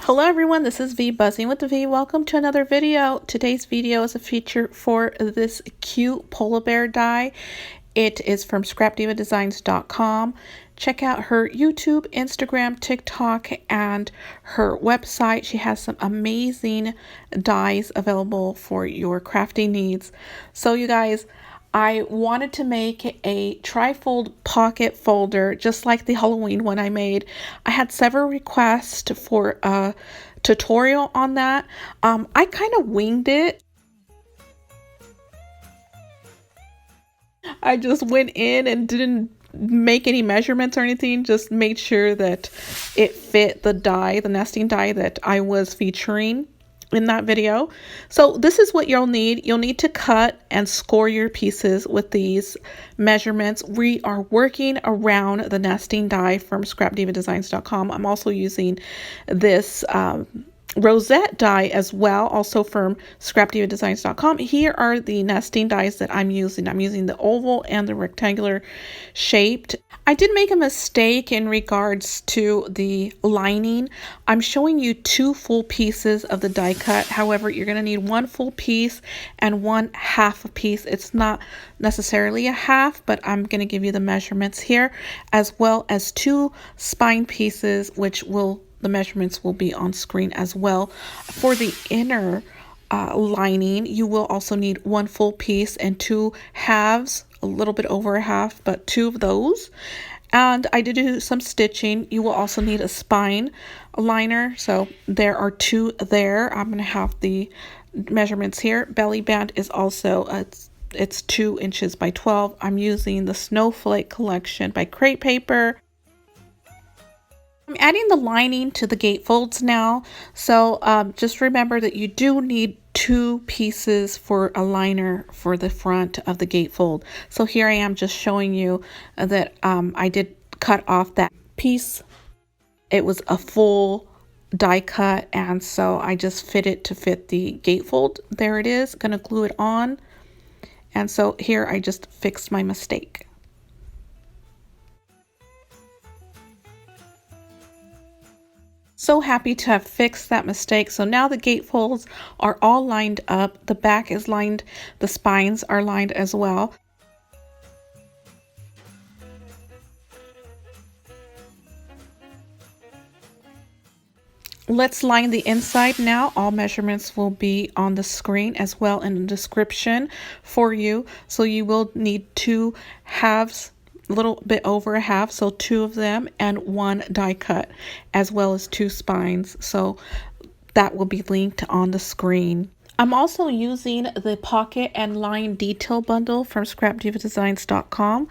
Hello everyone, this is V Buzzing with the V. Welcome to another video. Today's video is a feature for this cute polar bear die. It is from scrapdivadesigns.com. Check out her YouTube, Instagram, TikTok, and her website. She has some amazing dies available for your crafting needs. So you guys, I wanted to make a trifold pocket folder just like the Halloween one I made. I had several requests for a tutorial on that. I kind of winged it. I just went in and didn't make any measurements or anything, just made sure that it fit the die, the nesting die that I was featuring in that video. So this is what you'll need. You'll need to cut and score your pieces with these measurements. We are working around the nesting die from scrapdivadesigns.com. I'm also using this rosette die as well, also from scrapdivadesigns.com. Here are the nesting dies that I'm using. I'm using the oval and the rectangular shaped. I did make a mistake in regards to the lining. I'm showing you two full pieces of the die cut. However, you're going to need one full piece and one half a piece. It's not necessarily a half, but I'm going to give you the measurements here, as well as two spine pieces, which the measurements will be on screen as well. For the inner lining, you will also need one full piece and two halves, a little bit over a half, but two of those. And I did do some stitching. You will also need a spine liner, so there are two there. I'm going to have the measurements here. Belly band is also it's 2 inches by 12. I'm using the Snowflake collection by Crate Paper. I'm adding the lining to the gatefolds now, so just remember that you do need two pieces for a liner for the front of the gatefold. So here I am just showing you that I did cut off that piece. It was a full die cut, and so I just fit it to fit the gatefold. There it is. Gonna glue it on, and so here I just fixed my mistake. So happy to have fixed that mistake. So now the gatefolds are all lined up. The back is lined. The spines are lined as well. Let's line the inside now. All measurements will be on the screen as well in the description for you. So you will need two halves, a little bit over a half, so two of them, and one die cut, as well as two spines. So that will be linked on the screen. I'm also using the pocket and line detail bundle from scrapdivadesigns.com.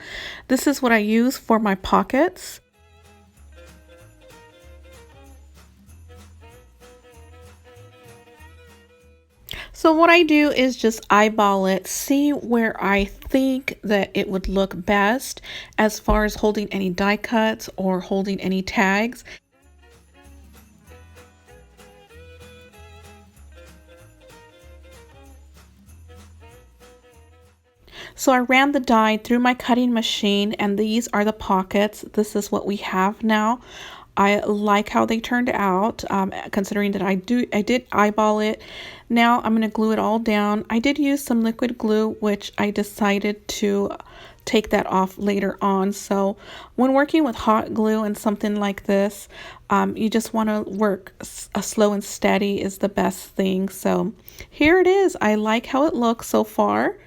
This is what I use for my pockets. So what I do is just eyeball it, see where I think that it would look best as far as holding any die cuts or holding any tags. So I ran the die through my cutting machine, and these are the pockets. This is what we have now. I like how they turned out, considering that I did eyeball it. Now I'm going to glue it all down. I did use some liquid glue, which I decided to take that off later on. So when working with hot glue and something like this, you just want to work slow and steady is the best thing. So here it is. I like how it looks so far.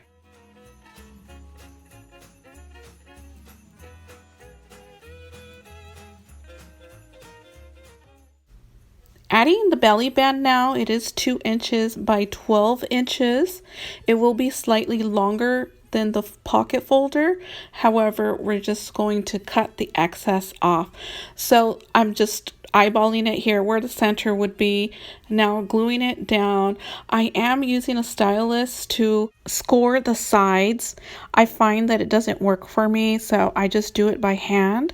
Adding the belly band now, it is 2 inches by 12 inches. It will be slightly longer than the pocket folder. However, we're just going to cut the excess off. So I'm just eyeballing it here where the center would be. Now gluing it down. I am using a stylus to score the sides. I find that it doesn't work for me, so I just do it by hand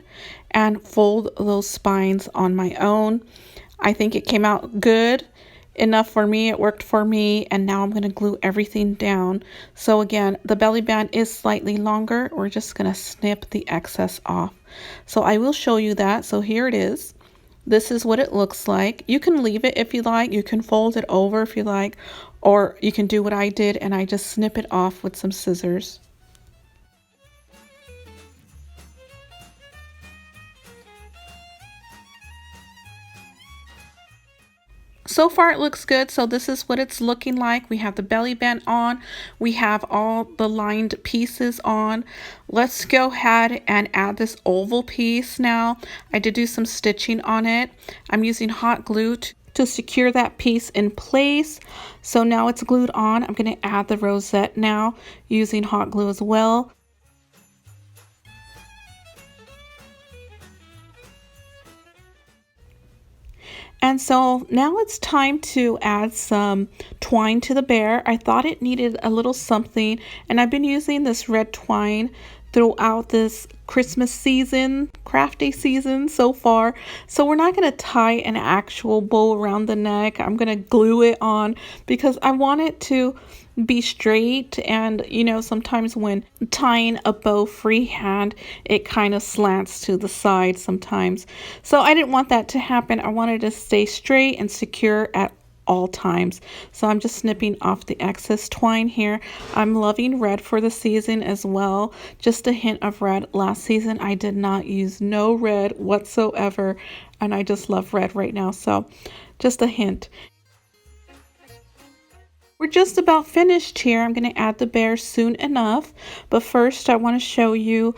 and fold those spines on my own. I think it came out good enough for me. It worked for me, and now I'm going to glue everything down. So again, the belly band is slightly longer. We're just going to snip the excess off. So I will show you that. So here it is. This is what it looks like. You can leave it if you like. You can fold it over if you like, or you can do what I did and I just snip it off with some scissors. So far it looks good. So this is what it's looking like. We have the belly band on. We have all the lined pieces on. Let's go ahead and add this oval piece now. I did do some stitching on it. I'm using hot glue to secure that piece in place. So now it's glued on. I'm going to add the rosette now using hot glue as well. And so now it's time to add some twine to the bear. I thought it needed a little something, and I've been using this red twine throughout this Christmas season, crafty season so far. So we're not going to tie an actual bow around the neck. I'm going to glue it on because I want it to be straight, and you know, sometimes when tying a bow freehand it kind of slants to the side sometimes, so I didn't want that to happen. I wanted to stay straight and secure at all times. So I'm just snipping off the excess twine here. I'm loving red for the season as well. Just a hint of red. Last season I did not use no red whatsoever, and I just love red right now, so just a hint. We're just about finished here. I'm going to add the bear soon enough, but first I want to show you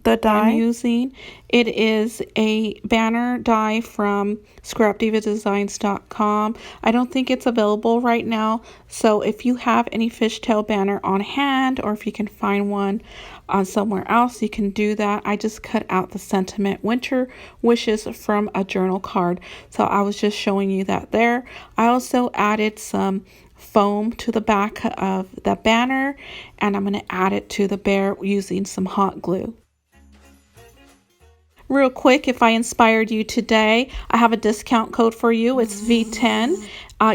the die I'm using. It is a banner die from scrapdivadesigns.com. I don't think it's available right now, so if you have any fishtail banner on hand, or if you can find one on somewhere else, you can do that. I just cut out the sentiment winter wishes from a journal card, so I was just showing you that there. I also added some foam to the back of the banner, and I'm going to add it to the bear using some hot glue. Real quick, if I inspired you today, I have a discount code for you. It's V10.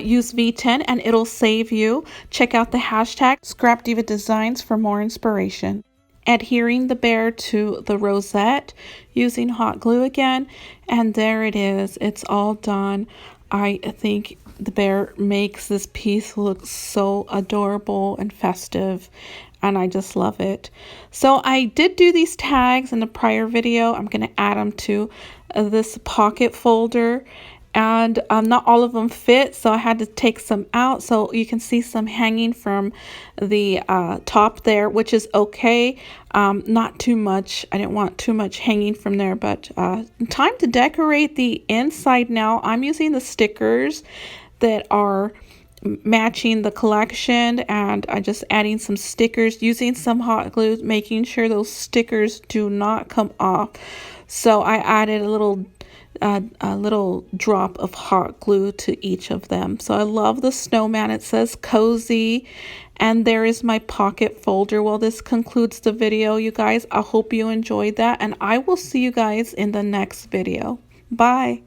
Use V10 and it'll save you. Check out the hashtag scrapdivadesigns for more inspiration. Adhering the bear to the rosette using hot glue again, and there it is. It's all done. I think the bear makes this piece look so adorable and festive, and I just love it. So I did do these tags in the prior video. I'm going to add them to this pocket folder, and not all of them fit, so I had to take some out. So you can see some hanging from the top there, which is okay. Not too much. I didn't want too much hanging from there, but time to decorate the inside now. I'm using the stickers that are matching the collection, and I'm just adding some stickers using some hot glue, making sure those stickers do not come off. So I added a little drop of hot glue to each of them. So I love the snowman. It says cozy, and there is my pocket folder. Well, this concludes the video, you guys. I hope you enjoyed that, and I will see you guys in the next video. Bye.